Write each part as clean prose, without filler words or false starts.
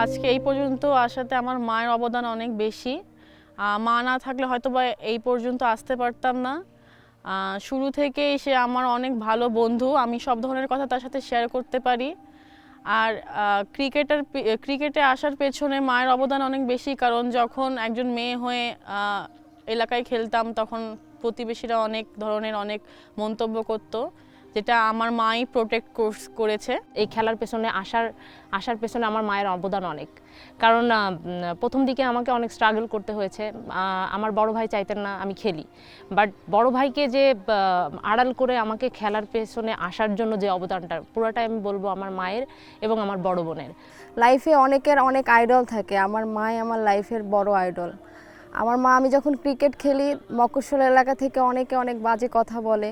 আজকে এই পর্যন্ত আসাতে আমার মায়ের অবদান অনেক বেশি। মা না থাকলে হয়তো বা এই পর্যন্ত আসতে পারতাম না। শুরু থেকেই সে আমার অনেক ভালো বন্ধু, আমি সব ধরনের কথা তার সাথে শেয়ার করতে পারি। আর ক্রিকেটে আসার পেছনে মায়ের অবদান অনেক বেশি, কারণ যখন একজন মেয়ে হয়ে এলাকায় খেলতাম তখন প্রতিবেশীরা অনেক ধরনের অনেক মন্তব্য করতো, যেটা আমার মাই প্রোটেক্ট করেছে। এই খেলার পেছনে আসার পেছনে আমার মায়ের অবদান অনেক, কারণ প্রথম দিকে আমাকে অনেক স্ট্রাগল করতে হয়েছে। আমার বড় ভাই চাইতেন না আমি খেলি, বাট বড় ভাইকে যে আড়াল করে আমাকে খেলার পেছনে আসার জন্য যে অবদানটা পুরোটাই আমি বলবো আমার মায়ের এবং আমার বড় বোনের। লাইফে অনেকের অনেক আইডল থাকে, আমার মাই আমার লাইফের বড় আইডল। আমার মা, আমি যখন ক্রিকেট খেলি মফস্বল এলাকা থেকে অনেকে অনেক বাজে কথা বলে,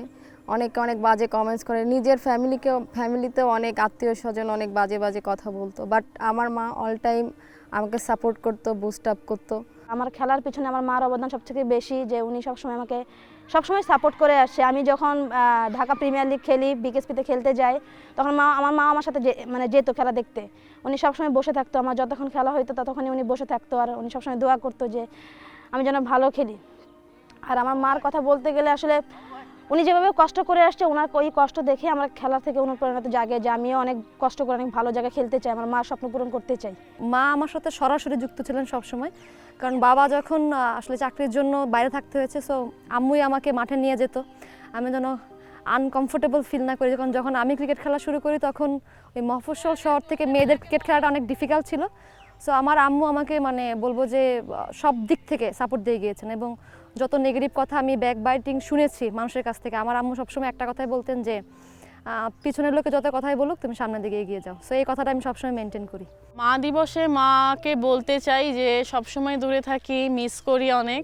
অনেকে অনেক বাজে কমেন্টস করে, নিজের ফ্যামিলিতেও অনেক আত্মীয় স্বজন অনেক বাজে বাজে কথা বলতো, বাট আমার মা অল টাইম আমাকে সাপোর্ট করতো, বুস্ট আপ করতো। আমার খেলার পিছনে আমার মার অবদান সবথেকে বেশি, যে উনি সবসময় আমাকে সবসময় সাপোর্ট করে আসছে। আমি যখন ঢাকা প্রিমিয়ার লিগ খেলি, বিকেএসপিতে খেলতে যাই, তখন আমার মা আমার সাথে যেত খেলা দেখতে। উনি সবসময় বসে থাকতো, আমার যতক্ষণ খেলা হইতো ততক্ষণই উনি বসে থাকতো, আর উনি সবসময় দোয়া করতো যে আমি যেন ভালো খেলি। আর আমার মার কথা বলতে গেলে আসলে উনি যেভাবে কষ্ট করে আসছে, ওনার ওই কষ্ট দেখে আমার খেলা থেকে অনুপ্রেরণা জাগে যে আমিও অনেক কষ্ট করে অনেক ভালো জায়গায় খেলতে চাই, আমার মার স্বপ্ন পূরণ করতে চাই। মা আমার সাথে সরাসরি যুক্ত ছিলেন সবসময়, কারণ বাবা যখন আসলে চাকরির জন্য বাইরে থাকতে হয়েছে, সো আম্মুই আমাকে মাঠে নিয়ে যেত। আমি যেন আনকমফোর্টেবল ফিল না করি। যখন আমি ক্রিকেট খেলা শুরু করি তখন ওই মফস্বল শহর থেকে মেয়েদের ক্রিকেট খেলাটা অনেক ডিফিকাল্ট ছিল। সো আমার আম্মু আমাকে বলবো যে সব দিক থেকে সাপোর্ট দিয়ে গিয়েছেন, এবং যত নেগেটিভ কথা আমি ব্যাকবাইটিং শুনেছি মানুষের কাছ থেকে, আমার আম্মু সবসময় একটা কথাই বলতেন যে পিছনের লোকে যত কথাই বলুক তুমি সামনের দিকে এগিয়ে যাও। সো এই কথাটা আমি সবসময় মেনটেন করি। মা দিবসে মাকে বলতে চাই যে সবসময় দূরে থাকি, মিস করি অনেক।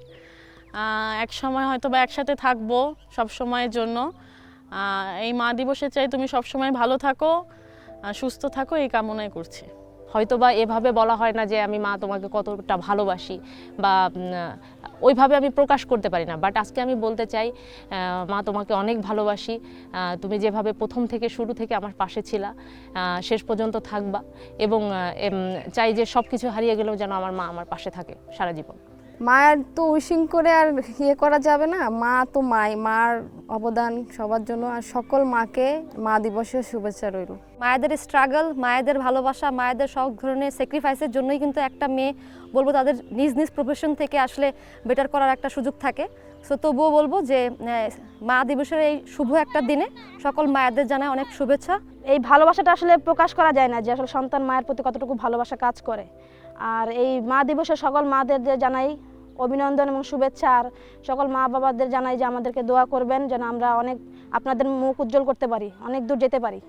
এক সময় হয়তো বা একসাথে থাকবো সব সময়ের জন্য। এই মা দিবসে চাই তুমি সবসময় ভালো থাকো, সুস্থ থাকো, এই কামনাই করছি। হয়তো বা এভাবে বলা হয় না যে আমি মা তোমাকে কতটা ভালোবাসি, বা ওইভাবে আমি প্রকাশ করতে পারি না, বাট আজকে আমি বলতে চাই মা তোমাকে অনেক ভালোবাসি। তুমি যেভাবে প্রথম থেকে শুরু থেকে আমার পাশে ছিলা, শেষ পর্যন্ত থাকবা, এবং চাই যে সব কিছু হারিয়ে গেলেও যেন আমার মা আমার পাশে থাকে সারা জীবন। মায়ের তো উইশিং করে আর করা যাবে না, মা তো মার অবদান সবার জন্য। আর সকল মাকে মা দিবসের শুভেচ্ছা রইল। মায়েদের স্ট্রাগল, মায়েদের ভালোবাসা, মায়েদের সব ধরনের স্যাক্রিফাইসের জন্যই কিন্তু একটা মেয়ে বলবো তাদের নিজ নিজ প্রফেশন থেকে আসলে বেটার করার একটা সুযোগ থাকে। সো তবুও বলবো যে মা দিবসের এই শুভ একটা দিনে সকল মায়েদের জানায় অনেক শুভেচ্ছা। এই ভালোবাসাটা আসলে প্রকাশ করা যায় না যে আসলে সন্তান মায়ের প্রতি কতটুকু ভালোবাসা কাজ করে। আর এই মা দিবসে সকল মাদের জানাই অভিনন্দন এবং শুভেচ্ছা, আর সকল মা বাবাদের জানাই যে আমাদেরকে দোয়া করবেন যেন আমরা অনেক আপনাদের মুখ উজ্জ্বল করতে পারি, অনেক দূর যেতে পারি।